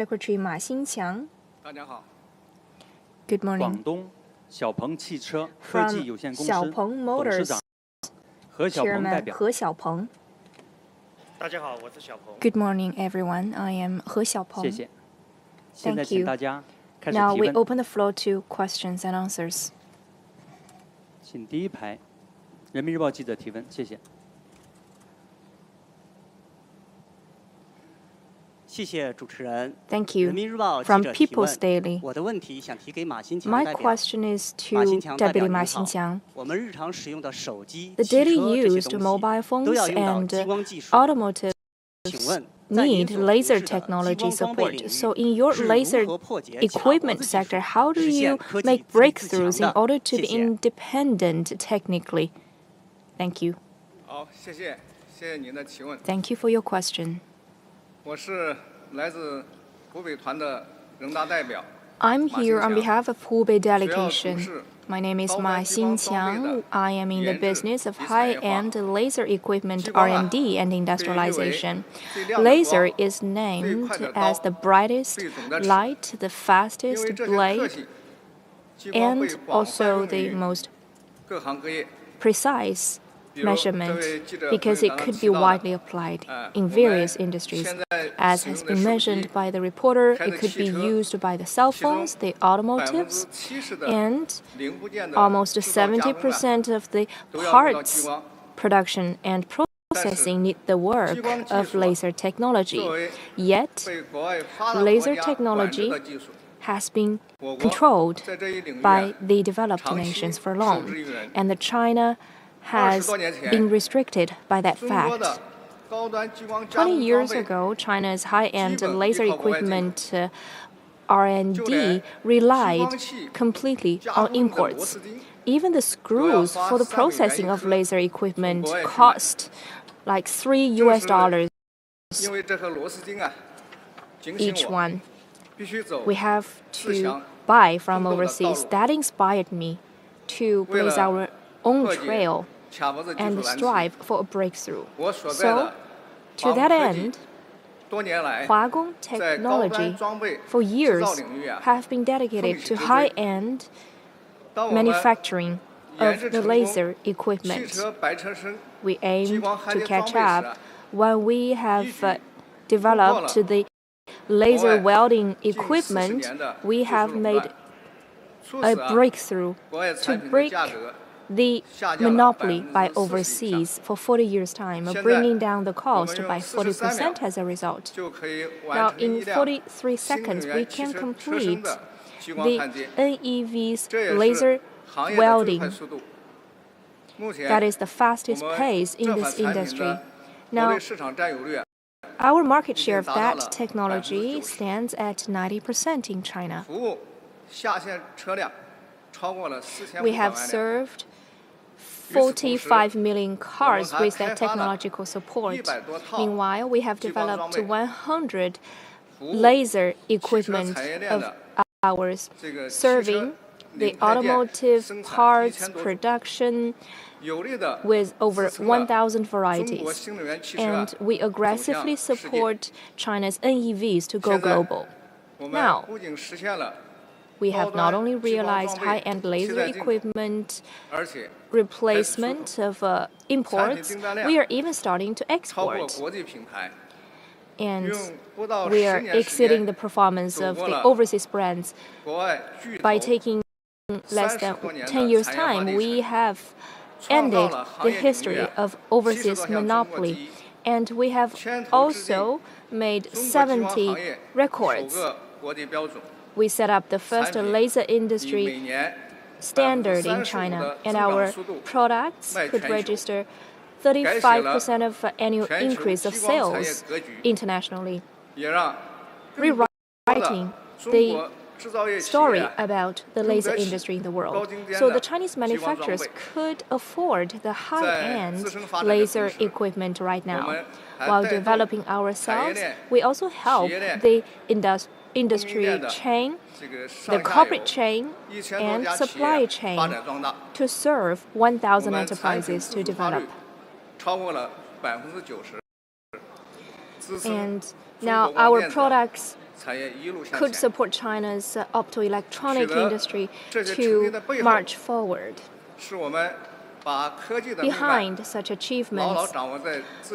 Secretary Ma Xinqiang. 大家好。 Good morning. 广东小鹏汽车科技有限公司 From 董事长何小鹏代 Chairman 表。 He Xiaopeng. 大家好，我是小鹏。 Good morning, everyone. I am He 谢 Xiaopeng. 谢。现在 Thank 请 you. 大家开始 Now 提 we 问， open the floor to questions and answers. 请第一排人民日报记者提问，谢谢。 谢谢主持人。 Thank 人 you. 民日报记 From 者提 People's 问。 Daily. 我的问题想提给马新强 My 代表。 question is 马 to 新强代表 Deputy 您 Ma 好 Xinqiang. 我们日常使用的手机、 The 汽车 daily 这些 used 东 mobile 西都要 phones 用到 and 激光技术。 automotive 请问，在您 need 所从 laser 事的激 technology 光装备 support. 领 So 域 in your 是 laser 如何破解假脖 equipment 子技术， sector, how do 实现 you 科技 make 自立自 breakthroughs 强 in 的？ order to 谢 be 谢。 independent technically? Thank you. 好，谢谢您的提问。 Thank you for your question. 我是来自湖北团的人大代表。 I'm here on behalf of Hubei 主要从 delegation. 事 My name is 高 Ma 端激光装备的 Xinqiang. I am in the 研制 business of 及产业化。 high-end laser equipment 激光啊 R&D and 被誉为 industrialization. 最亮的 Laser 光 is 最 named 快的 as 刀 the brightest 最准的尺 light, the 因 fastest 为这些特 blade, 性，激光 and 被广泛 also 用 the 于 most 各行各业。 precise 比如这 measurement 位记者 because 会 it 刚刚 could 提 be 到的 widely applied 我 in 们 various industries. 现在 As 使 has 用的 been 手 mentioned 机 by the reporter, 开 it 的 could 汽 be 车 used by the cell 其中 phones, the automotives, 70%的 and 零部件的 almost 制造加工啊 70% of the 都要用到激 parts 光。 production and processing need the work 激光技 of 术啊 laser technology. 作为 Yet, 被国外发达国 laser 家管制 technology 的技术， has been 我国 controlled 在这一领域 by 啊 the developed 长期 nations for 受 long, 制于人。 and the China 20 has 多年前 been restricted by that 中国的 fact. 高端激光加 20工装 years 备 ago, China's high-end 基本 laser 依靠国外进口。 equipment R&D 就连 relied 激光器 completely 加 on 工用的螺 imports. 丝钉 Even the screws for the processing of laser equipment cost like $3 US 因为这颗螺丝钉啊，警醒 each 我 one. 必须走 We have 自 to 强 buy from 奋斗的道 overseas. 路。 That inspired me to 为 blaze 了 our own 破解 trail 卡脖子技 and 术难题， strive for a breakthrough. 我所在 So, 的 to 华 that 工科技 end, 多年来 Huagong 在高端 Technology 装备 for 制 years 造领域啊， have been dedicated to 奋起直追。 high-end 当我们 manufacturing 研 of 制 the 成功 laser 汽 equipment. 车白车身 We 激 aim 光焊 to 接装 catch 备时 up 啊， when we have 依据 developed 突破了 the laser 国外 welding 近40 equipment. 年的 We 技术 have 垄 made 断，促 a 使啊 breakthrough 国外 to 产品的 break 价格 the 下降了 monopoly by 40% overseas for 40 years' time, 现在 bringing down the 我们 cost 用 by 43 40% as a result. 就可以 Now, 完成 in 一辆 43新能 seconds, 源 we 汽 can 车车身 complete 的激光 the 焊接， NEV's 这也 laser 是行业的最 welding. 快速度。目前 That is the fastest 我们 pace in 这款 this 产品 industry. 的国 Now, 内市场占有率啊 our market share of 已经达到 that 了 technology 90%。 stands at 90% in China. 服务下线车辆超过了4500 We have 万辆。 served 与此同时， 45 million cars 我们还 with that 开发了 technological support. 100多套 Meanwhile, we have 激光装 developed 备， 100服务 laser 汽车 equipment 产业链 of 的 ours 这个汽车 serving the 零配件 automotive 生产 parts 1000多种， production 有力的 with over 支撑了 1,000中国 varieties. 新能源汽车啊 And we aggressively 走向世界。 support China's NEVs to go 现在 global. 我们 Now, 不仅实现了 We have not only 高端激光 realized 装备 high-end 替 laser 代进口， equipment 而且 replacement of imports, 产品订单量 we are even starting to 超过 export. 国际品牌， And 用不到 we are 10年时 exceeding 间 the performance of 走过 the 了 overseas brands. 国外巨头 By taking less 30 than 多年的 10 years' 产业化 time, 历 we 程， have 创造 ended 了 the 行业领域 history 啊 of 70 overseas 多项中国第 monopoly. 一。 And we have 牵头制定 also made 中国激光行 70业首 records. 个国际标准， We set up the first 产品 laser 以 industry 每年 standard in 35% China, 的 and 增长 our 速度 products 卖 could 全球， register 改写了 35% of annual 全球 increase of 激光产业 sales 格局， internationally, 也让更多的 rewriting 中 the 国制造业企 story 业啊 about the 用 laser 得起 industry in the world. 高精尖 So 的 the Chinese 激光装 manufacturers 备。 could afford the high-end 自身发展的同时， laser equipment right 我 now. 们还 While 带动 developing 产业 ourselves, 链、 we also help 企业链、 the 供应 industry 链的 chain, 这个 the 上下 corporate 游 chain, 1000多 and 家企 supply 业 chain 发展壮大， to serve 1,000我们产品 enterprises 自 to 主化 develop. 率超过了90%，支撑 And 中 now 国光 our 电的 products could support China's optoelectronic industry to march forward. Behind such achievements,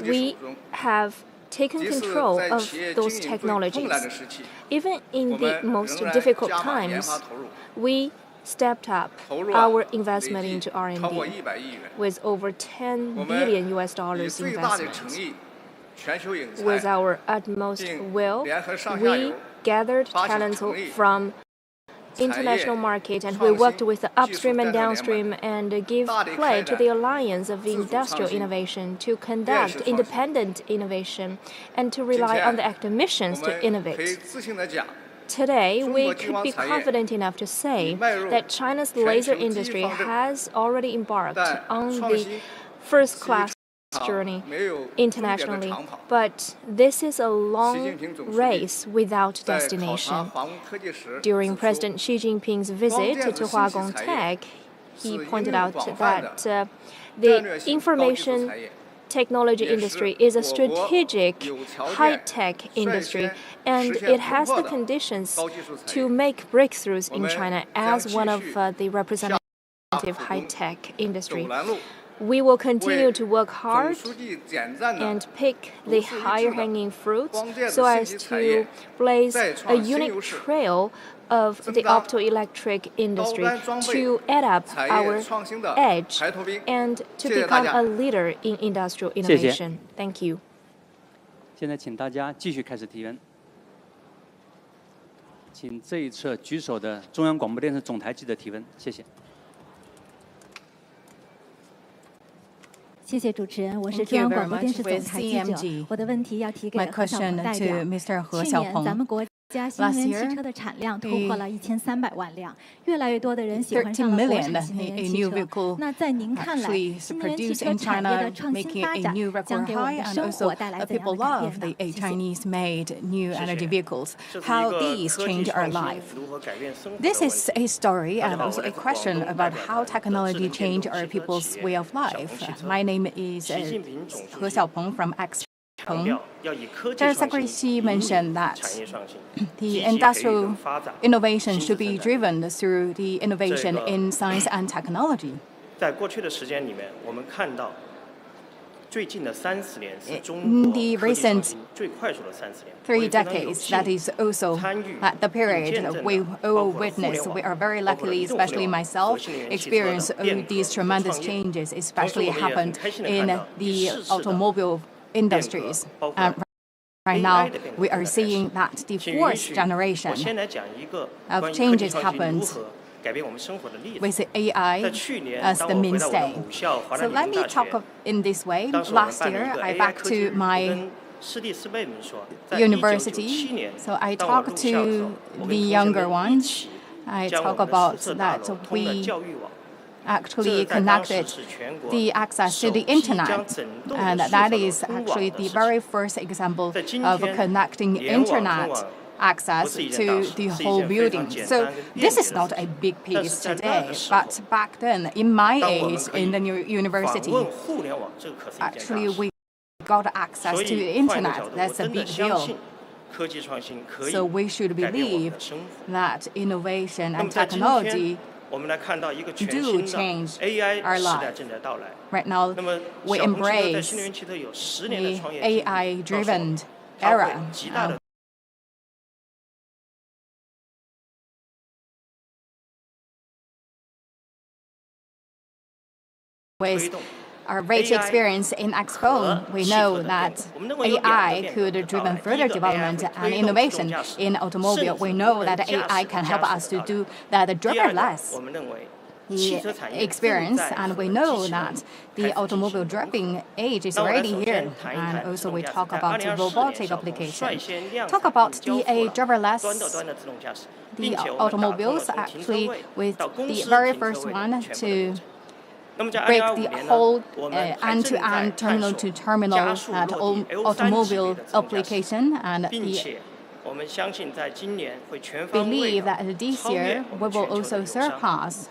we have taken control of those technologies. Even in the most difficult times, we stepped up our investment into R&D with over $10 billion investment. With our utmost will, we gathered talents from international market, and we worked with the upstream and downstream and give play to the alliance of industrial innovation to conduct independent innovation and to rely on the academicians to innovate. Today, we could be confident enough to say that China's laser industry has already embarked on the first-class journey internationally, but this is a long race without destination. During President Xi Jinping's visit to Huagong Tech, he pointed out that the information technology industry is a strategic high-tech industry, and it has the conditions to make breakthroughs in China as one of the representative high-tech industry. We will continue to work hard and pick the higher-hanging fruits so as to blaze a unique trail of the optoelectric industry to add up our edge and to become a leader in industrial innovation. Thank you. 现在请大家继续开始提问。请这一侧举手的中央广播电视总台记者提问，谢谢。 谢谢主持人，我是中央广播电视总台记者。我的问题要提给何小鹏代表。去年咱们国家新能源汽车的产量突破了1300万辆，越来越多的人喜欢上了国产新能源汽车。那在您看来，新能源汽车产业的创新发展将给我们的生活带来怎样的改变呢？ Chinese-made new energy vehicles, how these change our life. This is a story and also a question about how technology changed our people's way of life. My name is He Xiaopeng from XPeng. Secretary Xi mentioned that the industrial innovation should be driven through the innovation in science and technology. In the recent 3 decades, that is also at the period we all witness. We are very lucky, especially myself, experience all these tremendous changes, especially happened in the automobile industries. Right now, we are seeing that the 4th generation of changes happened with AI as the mainstay. So let me talk in this way. Last year, I back to my university. So I talked to the younger ones. I talk about that we actually connected the access to the internet, and that is actually the very first example of connecting internet access to the whole building. So this is not a big piece today, but back then, in my age, in the university, actually we got access to the internet. That's a big deal. So we should believe that innovation and technology do change our lives. Right now, we embrace the AI-driven era. With our rich experience in XPeng, we know that AI could drive further development and innovation in automobile. We know that AI can help us to do that driverless experience, and we know that the automobile driving age is already here. And also we talk about robotic application. Talk about the driverless, the automobiles actually with the very first one to break the whole end-to-end terminal-to-terminal automobile application, and believe that this year we will also surpass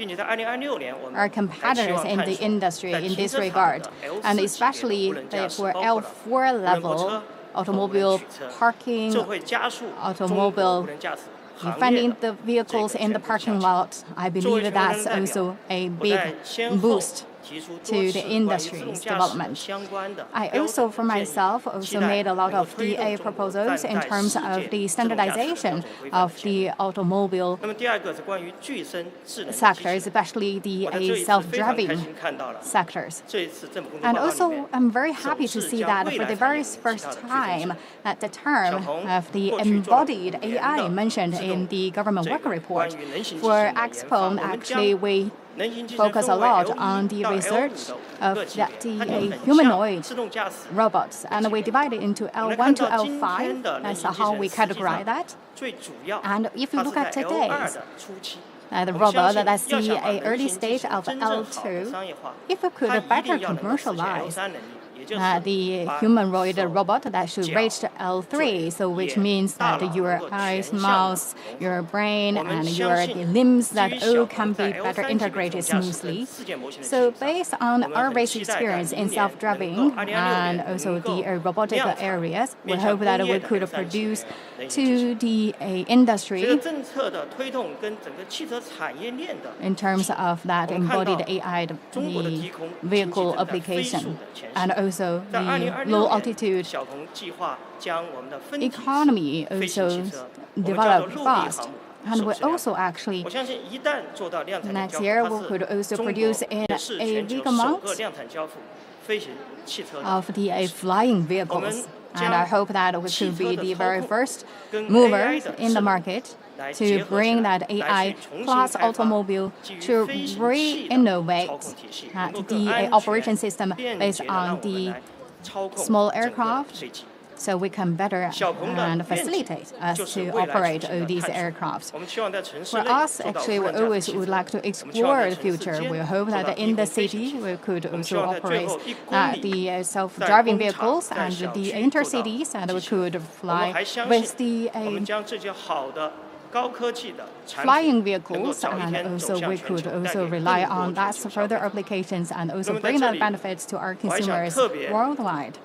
our competitors in the industry in this regard, and especially for L4 level automobile parking, automobile finding the vehicles in the parking lot. I believe that's also a big boost to the industry's development. I also, for myself, also made a lot of DA proposals in terms of the standardization of the automobile sectors, especially the self-driving sectors. And also, I'm very happy to see that for the very first time that the term of the embodied AI mentioned in the government work report. For Expo, actually, we focus a lot on the research of the humanoid robots, and we divide it into L1 to L5. That's how we categorize that. And if you look at today's the robot, that's the early stage of L2. If we could better commercialize the humanoid robot, that should reach L3, so which means that your eyes, mouth, your brain, and your limbs, that all can be better integrated smoothly. So based on our rich experience in self-driving and also the robotic areas, we hope that we could produce to the industry in terms of that embodied AI, the vehicle application, and also the low altitude economy also developed fast. And we also actually, next year, we could also produce a big amount of the flying vehicles. And I hope that we could be the very first movers in the market to bring that AI plus automobile to re-innovate the operation system based on the small aircraft, so we can better and facilitate us to operate these aircrafts. For us, actually, we always would like to explore the future. We hope that in the city we could also operate the self-driving vehicles and the intercities, and we could fly with the flying vehicles, and also we could also rely on that for further applications and also bring that benefits to our consumers worldwide.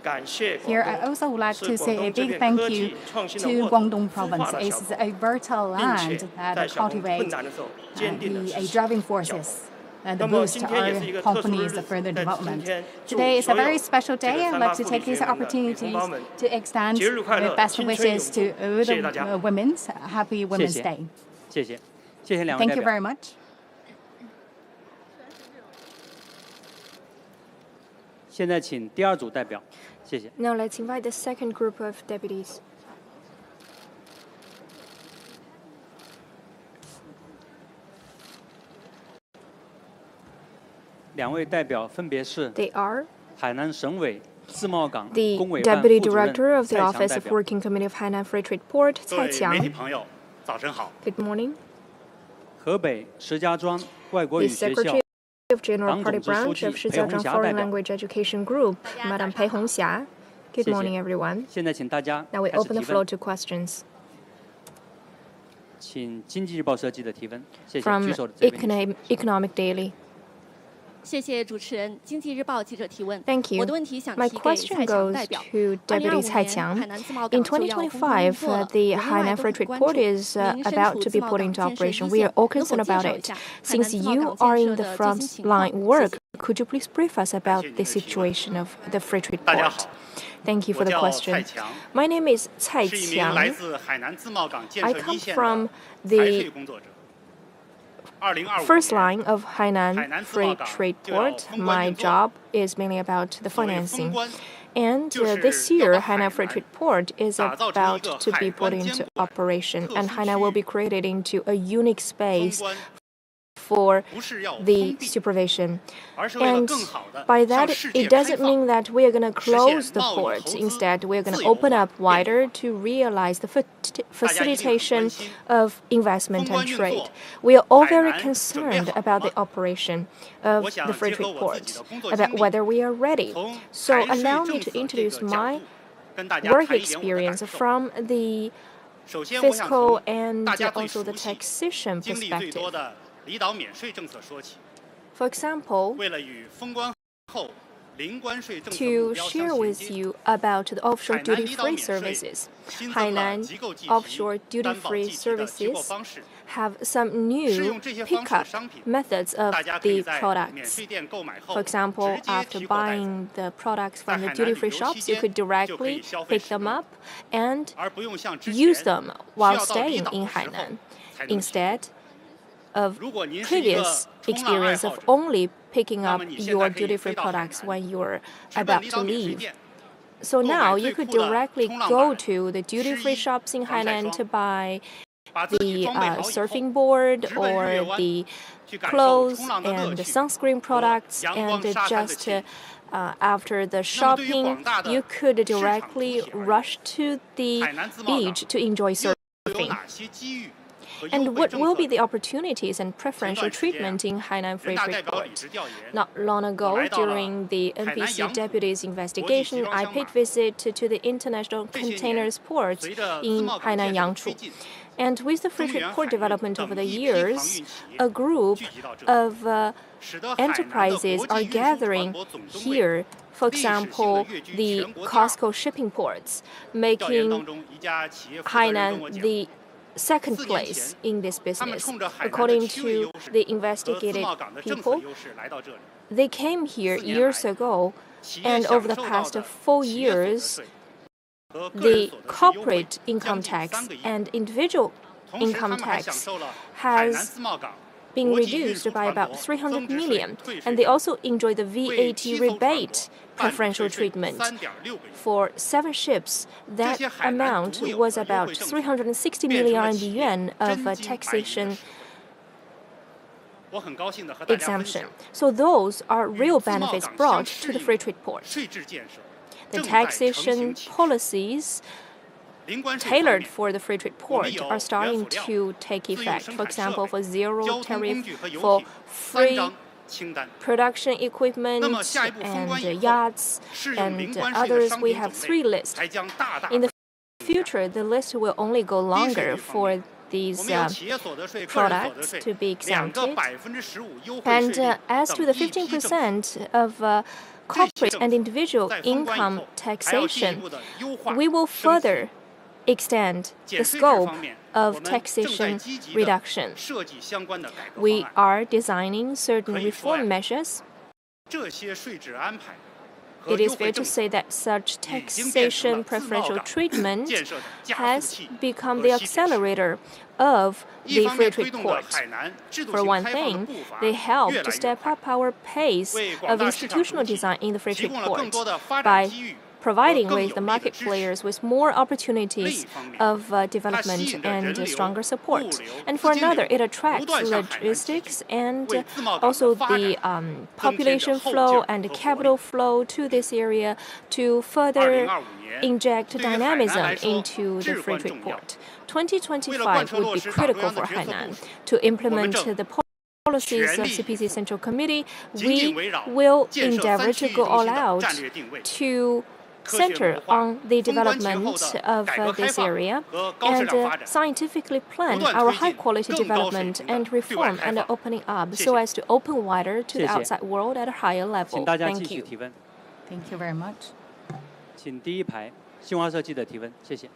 Here, I also would like to say a big thank you to Guangdong province. It's a fertile land that cultivates the driving forces and boost our company's further development. Today is a very special day. I'd like to take this opportunity to extend my best wishes to all the women's Happy Women's Day. 谢谢，谢谢两位代 Thank you 表。 very much. 现在请第二组代表，谢谢。 Now let's invite the second group of deputies. 两位代表分别是 They are 海南省委自贸港 the 工委办 Deputy 副主任 Director of the 蔡强 Office 代 of 表。 Working Committee of Hainan Free Trade Port, 各 Cai 位媒体 Qiang. 朋友，早晨好。 Good morning. 河北石家庄外国 The 语学校 Secretary of General 党 Party 总支书 Branch 记 of 裴 Shijiazhuang 红霞代 Foreign 表。 Language Education Group, Madam Pei Hongxia. Good 谢谢 morning, everyone. 现在请大家 Now we 开始 open the 提 floor 问， to questions 请经济日报社记者提问。谢谢， from 举手的这位。 Economic Daily. 谢谢主持人，经济日报记者提问。 Thank you. 我的问题想 My 提给 question 蔡强 goes 代表。 to Deputy 2025 Cai 年 Qiang. 海南自贸 In 港就要轰轰烈 2025, 烈 the 国内外 Hainan 都 Free 很 Trade 关 Port 注。 is 您身 about 处 to 自 be 贸 put 港 into 建设 operation. 一 We 线， are all 能否 concerned 介 about 绍一 it. 下海南 Since 自贸 you 港 are 建 in 设 the 的最 front 新情况？ line work, 谢谢。 could you please brief us about the situation of the Free Trade 大家 Port? 好， Thank you 我 for the 叫 question. 蔡强， My name is Cai 是一名来 Qiang. 自海南自贸港建 I 设 come 一线 from 的 the 排税工作者。2025 first 年， line of Hainan Hainan Free Zimao Trade Gang 就要 Port. 封关 My 运作。 job is mainly about the 所谓封 financing. 关， And 就是 this 要 year, 把海 Hainan Free 南 Trade Port is 打造成一 about 个 to 海 be put 关 into 监管 operation, 特 and 殊 Hainan 区 will 域。 be created into a unique 封 space 关 for 不是要封 the 闭， supervision. 而是为了 And 更好的 by 向 that, 世界 it 开 doesn't 放。 mean that we are going to 实现 close the 贸易 port. 投资 Instead, we are going 自 to 由 open 化 up 便利 wider 化。 to realize the 大家一定很 facilitation 关心 of investment 封关 and 运 trade. 作 We are all 海 very 南准备 concerned 好 about 了 the operation of 我想 the Free 结合 Trade 我自己 Port, 的工作 about 经历， whether we are ready. 从 So 财税 allow me 政 to 策这 introduce 个角 my 度跟大家 work 谈一点我的 experience 感受。 from the 首先，我想 fiscal 从 and 大家最 also the 熟悉、 taxation 经历最多 perspective. 的离岛免税政策说起。 For example, 为了与封关后 to share with you about the offshore duty-free services. Hainan offshore duty-free services have some new pickup methods of the products. For example, after buying the products from the duty-free shops, you could directly pick them up and use them while staying in Hainan, instead of previous experience of only picking up your duty-free products when you're about to leave. So now you could directly go to the duty-free shops in Hainan to buy the surfing board or the clothes and the sunscreen products, and just after the shopping, you could directly rush to the beach to enjoy surfing. And what will be the opportunities and preferential treatment in Hainan Free Trade Port? Not long ago, during the NPC Deputies investigation, I paid visit to the international containers port in Hainan Yangchu. And with the free trade port development over the years, a group of enterprises are gathering here. For example, the Costco shipping ports, making Hainan the second place in this business. According to the investigated people, they came here years ago, and over the past 4 years, the corporate income tax and individual income tax has been reduced by about 300 million, and they also enjoy the VAT rebate preferential treatment. For 7 ships, that amount was about 360 million yuan of taxation exemption. So those are real benefits brought to the free trade port. The taxation policies tailored for the free trade port are starting to take effect. For example, for zero tariff for free production equipment and yachts and others, we have 3 lists. In the future, the list will only go longer for these products to be exempted. And as to the 15% of corporate and individual income taxation, we will further extend the scope of taxation reduction. We are designing certain reform measures. It is fair to say that such taxation preferential treatment has become the accelerator of the free trade port. For one thing, they help to step up our pace of institutional design in the free trade port by providing with the market players with more opportunities of development and stronger support. And for another, it attracts logistics and also the population flow and capital flow to this area to further inject dynamism into the free trade port. 2025 would be critical for Hainan to implement the policies of CPC Central Committee. We will endeavor to go all out to center on the development of this area and scientifically plan our high-quality development and reform and opening up so as to open wider to the outside world at a higher level. Thank you. Thank you very much. 请第一排新华社记者提问，谢谢。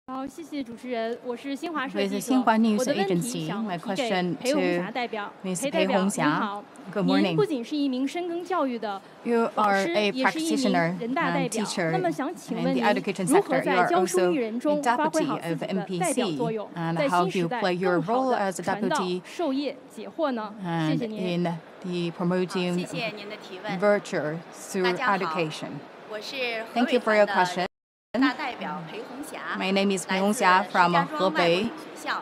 好，谢谢主持人，我是新华社 With 记 the 者。 Xinhua News 我的问题 Agency, 想 my 提给 question 裴红霞 to 代表。 Ms. 裴代 Pei 表 Hong 您 Xia. 好， Good 您 morning. 不仅是一名深耕教育的 You 老 are 师， a 也是一名 practitioner 人大代 and 表。 teacher 那么想请 in 问 the 您 education 如何 sector. You 在 are 教书 also 育人 a 中发挥 deputy 好自 of 己的代表作 NPC. 用， And 在 how 新 do 时 you 代 play your 更好 role 的 as a 传导 deputy 授业解惑呢？谢 and 谢您。 in the promoting 谢谢您的提问。 virtue through 大家好， education? 我是河 Thank 北 you for your 团 question. 的大代表裴红霞， My name is 来 Pei Hong 自 Xia 石 from 家庄外国 Hebei. 语学校。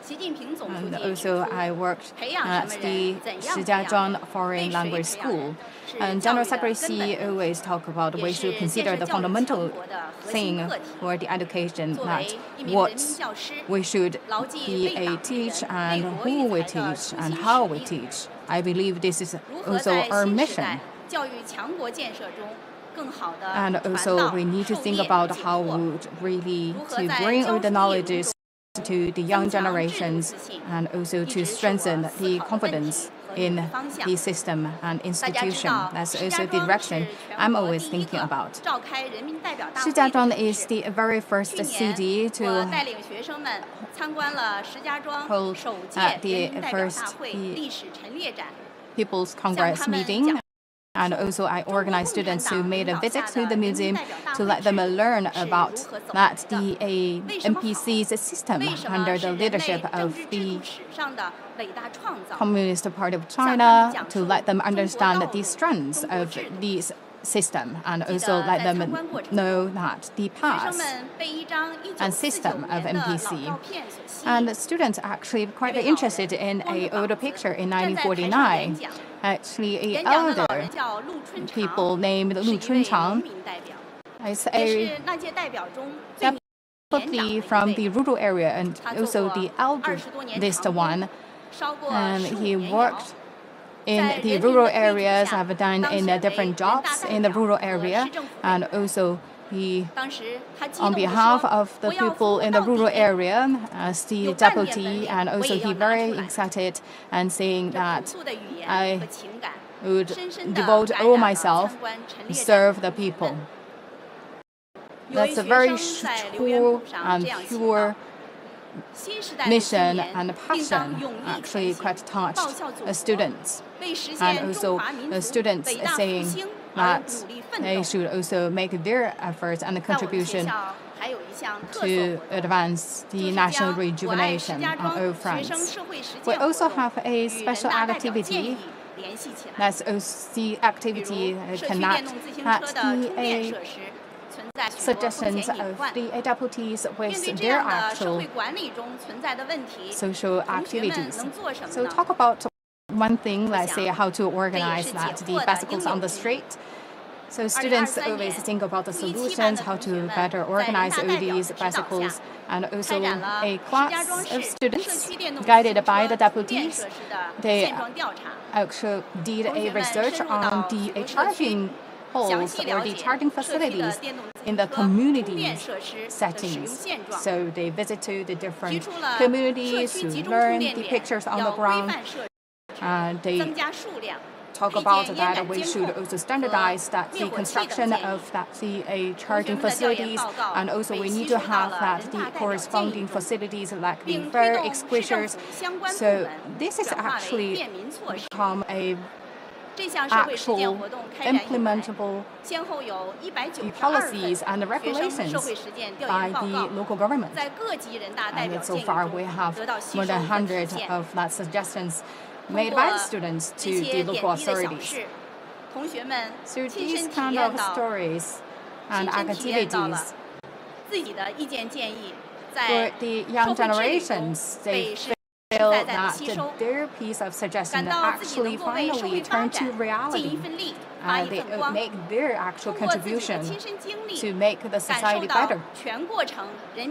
习近平总书 And 记指 also 出， I worked 培养 at 什么 the 人，怎样培 Shijiazhuang 养 Foreign 人， Language 为谁培养 School. 人，是 And 教 General 育的 Secretary 根本问 always 题， talk about 也 we 是 should 建 consider 设 the 教育 fundamental 强国的核 thing 心课题。 for the education 作 that 为一名 what 人民教师， we should 牢记 be 为 a 党为 teach 人、 and 为国 who 育 we 才的 teach 初 and 心 how 使 we 命。 teach. I believe this is 如何 also 在 our 新时 mission. 代教育强国建设中，更好地 And 传 also 导 we need to 授 think 业 about 解 how 惑， would really 如何 to 在 bring 教 all the 书育人 knowledges 中 to the young 增强制度 generations 自信， and also 一 to 直是我 strengthen 思 the 考的问题 confidence 和 in the system and institution. That's also the direction I'm always thinking about. Shijiazhuang is the very first city to hold the first People's Congress meeting. And also I organized students who made a visit to the museum to let them learn about that the NPC's system under the leadership of the Communist Party of China, to let them understand the strengths of this system and also let them know that the past and system of NPC. And the students are actually quite interested in an older picture in 1949. Actually, an elder people named Lu Chunchang is a deputy from the rural area and also the eldest one. And he worked in the rural areas, have done in different jobs in the rural area, and also he, on behalf of the people in the rural area, as the deputy, and also he very excited and saying that I would devote all myself to serve the people. That's a very true and pure mission and passion actually quite touched students. And also the students saying that they should also make their efforts and contribution to advance the national rejuvenation on all fronts. We also have a special activity. That's the activity connect the suggestions of the deputies with their actual social activities. So talk about one thing, let's say how to organize that, the bicycles on the street. So students always think about the solutions, how to better organize all these bicycles, and also a class of students guided by the deputies. They actually did a research on the charging poles or the charging facilities in the community settings. So they visited the different communities to learn the pictures on the ground. They talk about that we should also standardize that the construction of that the charging facilities, and also we need to have that the corresponding facilities like the fire extinguishers. So this is actually become a actual implementable policies and regulations by the local government. And so far we have more than 100 of that suggestions made by the students to the local authorities. So these kind of stories and activities for the young generations, they feel that their piece of suggestion actually finally turned to reality. They make their actual contribution to make the society better.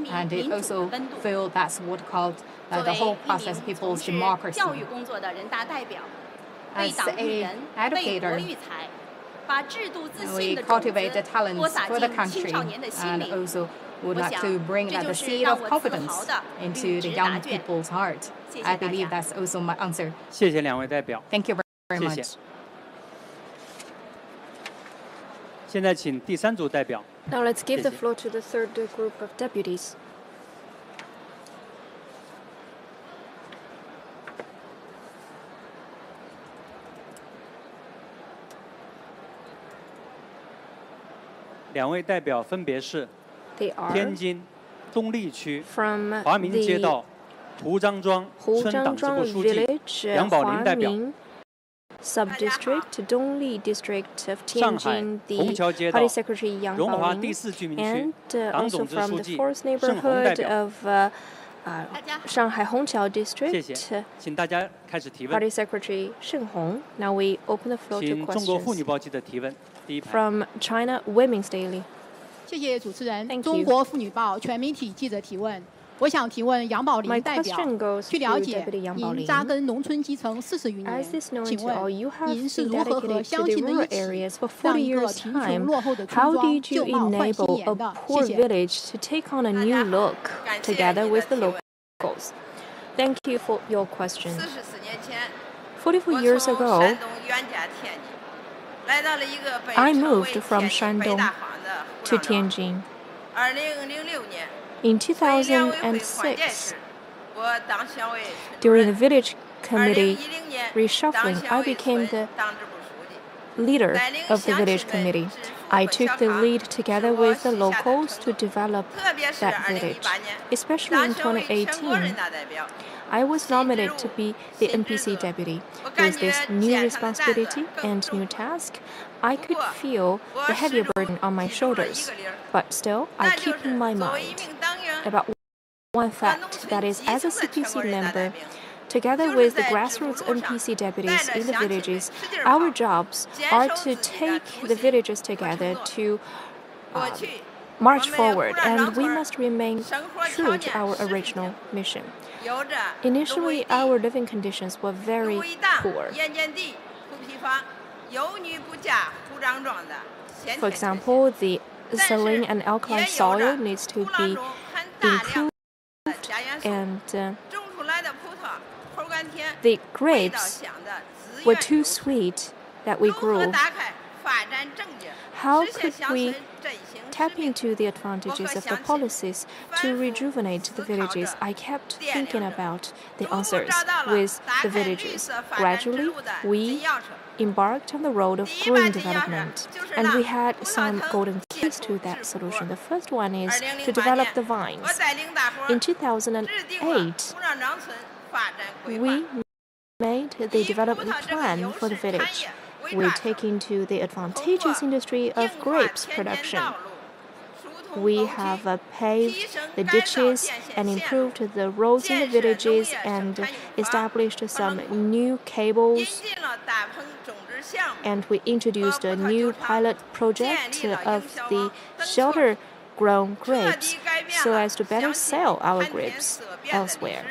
And they also feel that's what called the whole process people's democracy. As an educator, we cultivate the talents for the country and also would like to bring the seed of confidence into the young people's heart. I believe that's also my answer. 谢谢两位代表。 Thank you very much. 谢谢。现在请第三组代表。 Now let's give the floor to the third group of deputies. 两位代表分别是 They are 天津东丽区 from 华民街道胡张庄村党支部书记杨宝林代表。 Subdistrict Dongli District of 上海 Tianjin, 虹 the 桥街道 Party Secretary Yang 荣华 Baolin, 第四居民区 and 党 also 总支 from 书 the 记 fourth 盛虹代 neighborhood 表。 of Shanghai Hongqiao 谢 District, 谢，请大家开始提问。 Party Secretary Shen Hong. Now we open the floor to 请中国妇女 questions 报记者提问，第一排。 from China Women's Daily. 谢谢主持人。 Thank you. 中国妇女报全媒体记者提问。我想提问杨宝 My 林代表 question goes， 据了 to 解， Deputy Yang 您扎 Baolin. 根农村基层40余 As 年， is known 请 to all, 问 you have 您是 been 如何和 dedicated 乡 to the 亲的 rural 一起， areas for 让 40一个 years' 贫穷 time? 落后的 How 村庄 did you 旧貌换新 enable 颜 a 的？ poor 谢谢。 village to take on a new look together with the locals? Thank you for your question. 44 years ago, I moved from Shandong to Tianjin. In 2006, during the village committee reshuffling, I became the leader of the village committee. I took the lead together with the locals to develop that village. Especially in 2018, I was nominated to be the NPC deputy. With this new responsibility and new task, I could feel the heavier burden on my shoulders. But still, I keep in my mind about one fact, that is, as a CPC member, together with the grassroots NPC deputies in the villages, our jobs are to take the villages together to march forward, and we must remain true to our original mission. Initially, our living conditions were very poor. For example, the saline and alkaline soil needs to be improved, and the grapes were too sweet that we grew. How could we tap into the advantages of the policies to rejuvenate the villages? I kept thinking about the answers with the villagers. Gradually, we embarked on the road of green development, and we had some golden keys to that solution. The first one is to develop the vines. In 2008, we made the development plan for the village. We take into the advantageous industry of grapes production. We have paved the ditches and improved the roads in the villages and established some new cables. And we introduced a new pilot project of the shelter-grown grapes so as to better sell our grapes elsewhere.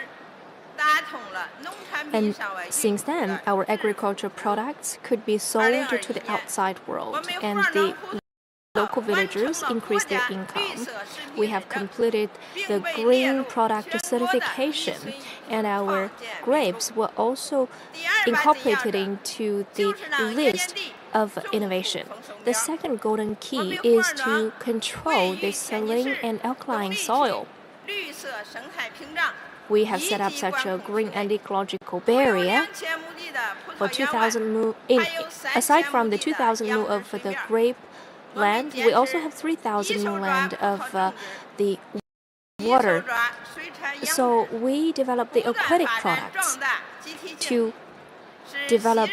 And since then, our agricultural products could be sold to the outside world, and the local villagers increased their income. We have completed the green product certification, and our grapes were also incorporated into the list of innovation. The second golden key is to control the saline and alkaline soil. We have set up such a green and ecological barrier for 2,000 mu. Aside from the 2,000 mu of the grape land, we also have 3,000 mu land of the water. So we developed the aquatic products to develop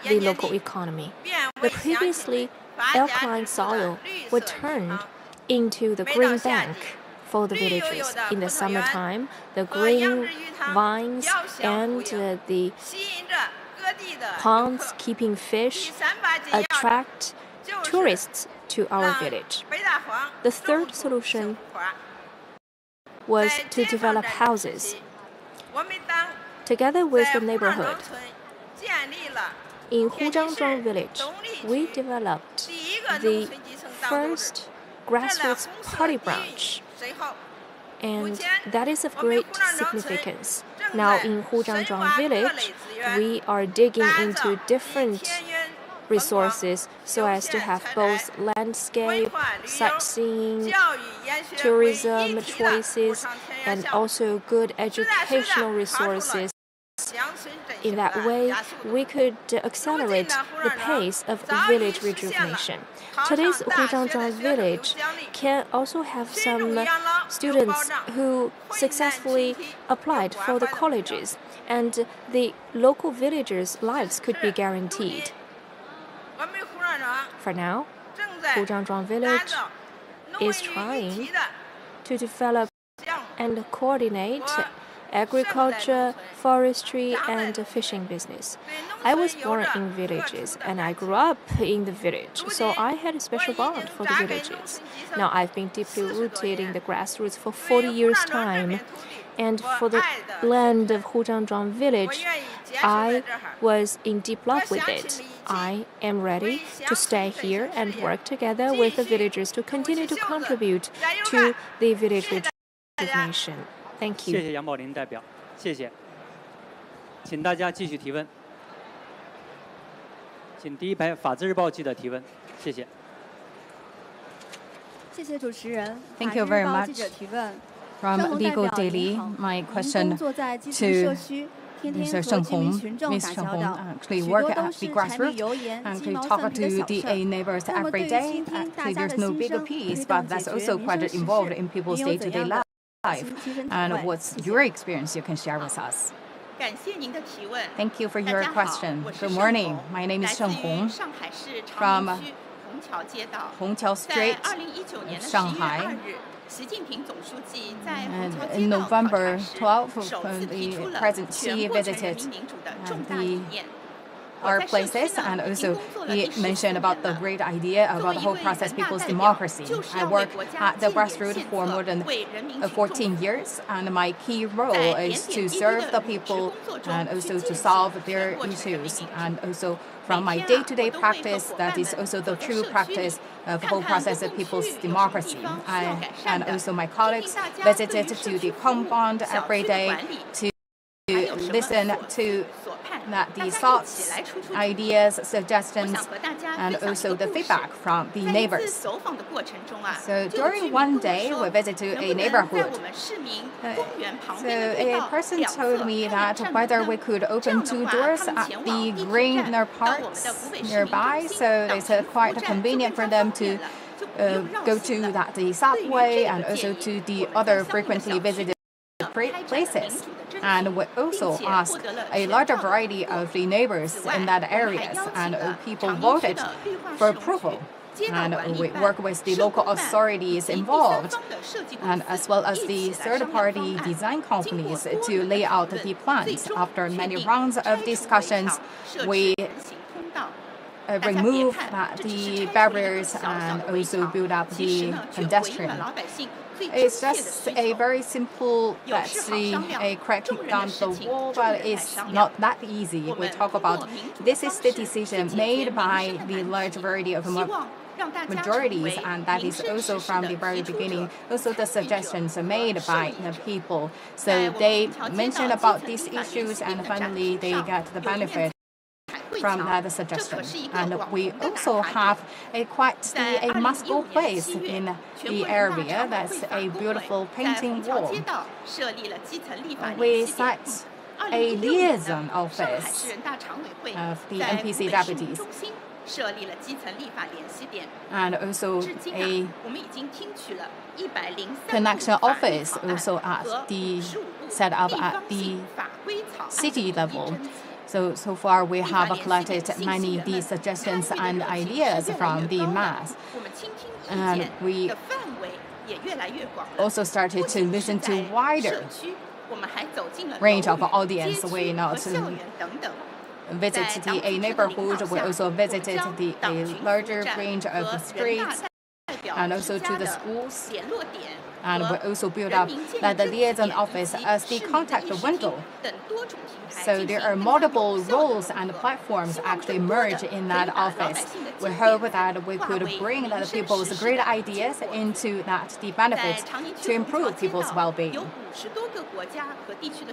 the local economy. The previously alkaline soil were turned into the green bank for the villages. In the summertime, the green vines and the ponds keeping fish attract tourists to our village. The third solution was to develop houses. Together with the neighborhood, in Huzhanzhuang village, we developed the first grassroots party branch, and that is of great significance. Now in Huzhanzhuang village, we are digging into different resources so as to have both landscape, sightseeing, tourism choices, and also good educational resources. In that way, we could accelerate the pace of the village rejuvenation. Today's Huzhanzhuang village can also have some students who successfully applied for the colleges, and the local villagers' lives could be guaranteed. For now, Huzhanzhuang village is trying to develop and coordinate agriculture, forestry, and fishing business. I was born in villages and I grew up in the village, so I had a special bond for the villages. Now I've been deeply rooted in the grassroots for 40 years' time, and for the land of Huzhanzhuang village, I was in deep love with it. I am ready to stay here and work together with the villagers to continue to contribute to the village rejuvenation. Thank you. 谢谢杨宝林代表，谢谢。请大家继续提问。请第一排法制日报记者提问，谢谢。谢谢主持人。 Thank you very 记 much. 者提问。 From Legal Daily, my question to Mr. Sheng Hong. Mr. Sheng Hong actually work at the grassroots, actually talk to the neighbors every day. Actually, there's no bigger piece, but that's also quite involved in people's day-to-day life. And what's your experience you can share with us? Thank you for your question. Good morning. My name is Sheng Hong from Hongqiao Street, Shanghai. And in November 12th, the President Xi visited our places, and also he mentioned about the great idea about the whole process, people's democracy. I work at the grassroots for more than 14 years, and my key role is to serve the people and also to solve their issues. And also from my day-to-day practice, that is also the true practice of the whole process of people's democracy. And also my colleagues visited to the compound every day to listen to the thoughts, ideas, suggestions, and also the feedback from the neighbors. So during one day, we visited a neighborhood. So a person told me that whether we could open 2 doors at the greener parts nearby, so it's quite convenient for them to go to the subway and also to the other frequently visited places. And we also asked a larger variety of the neighbors in that areas, and people voted for approval. And we work with the local authorities involved, and as well as the third-party design companies to lay out the plans. After many rounds of discussions, we remove the barriers and also build up the pedestrian. It's just a very simple, let's see, a cracking down the wall, but it's not that easy. We talk about this is the decision made by the large variety of majorities, and that is also from the very beginning, also the suggestions made by the people. So they mentioned about these issues, and finally they get the benefit from that suggestion. And we also have a must-go place in the area. That's a beautiful painting wall. We set a liaison office of the NPC deputies, and also a connection office also set up at the city level. So far, we have collected many of these suggestions and ideas from the mass. And we also started to listen to wider range of audience. We not visit a neighborhood, we also visited a larger range of streets and also to the schools. And we also built up the liaison office as the contact window. So there are multiple roles and platforms actually merge in that office. We hope that we could bring the people's great ideas into the benefits to improve people's well-being.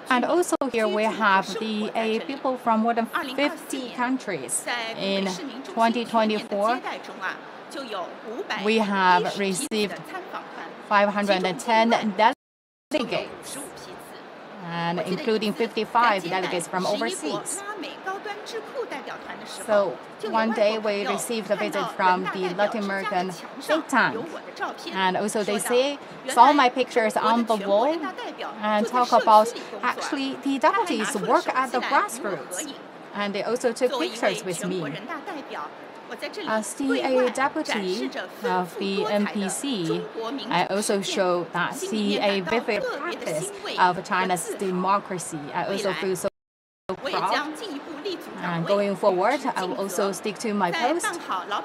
And also here we have people from more than 50 countries. In 2024, we have received 510 delegates, and including 55 delegates from overseas. So one day we received a visit from the Latin American think tank, and also they saw my pictures on the wall and talk about actually the deputies work at the grassroots, and they also took pictures with me. As the deputy of the NPC, I also show that a vivid practice of China's democracy. I also feel so proud. And going forward, I will also stick to my post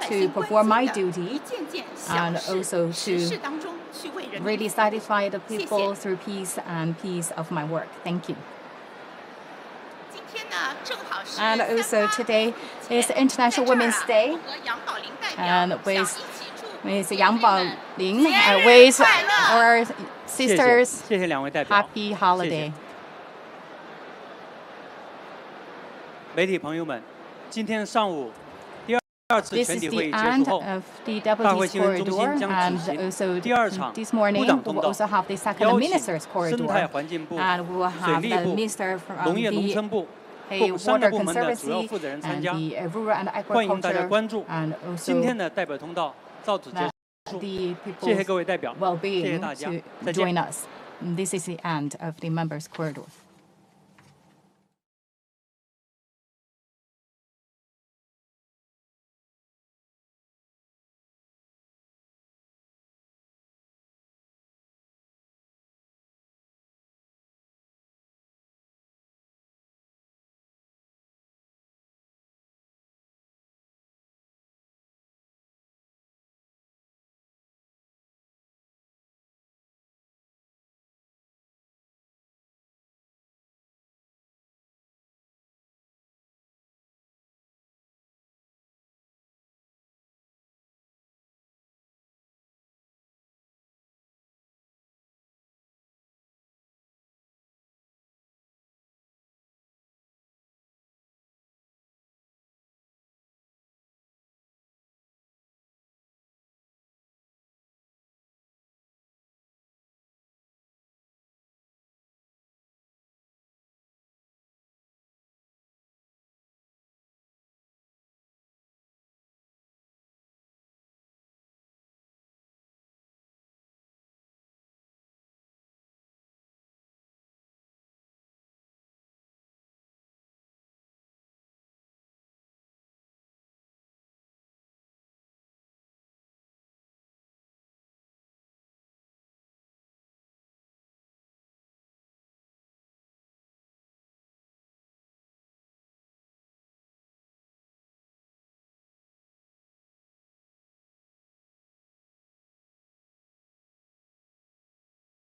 to perform my duty and also to really satisfy the people through peace and peace of my work. Thank you. And also today is International Women's Day, and with Ms. Yang Baoling, with our sisters, happy holiday. 媒体朋友们，今天上午2次 This 全 is 体会 the 议结束 end 后， of the 大会 Deputies 新闻中 corridor, 心将 and 举行 also 第2场 this 部 morning 长 we 通 will 道， also have the second 邀请 Minister's 生态 corridor, 环境部、 and we will 水 have 利 the 部、 Minister from 农业农 the 村部共3个 Water 部门的主要 Conservancy 负责人参 and 加。 the Rural and 欢迎大家 Agriculture, 关注 and 今 also 天的代表通道到此结束。 the 谢谢 people's 各位代表，谢谢 well-being 大家， to 再见。 join us. This is the end of the members' corridor.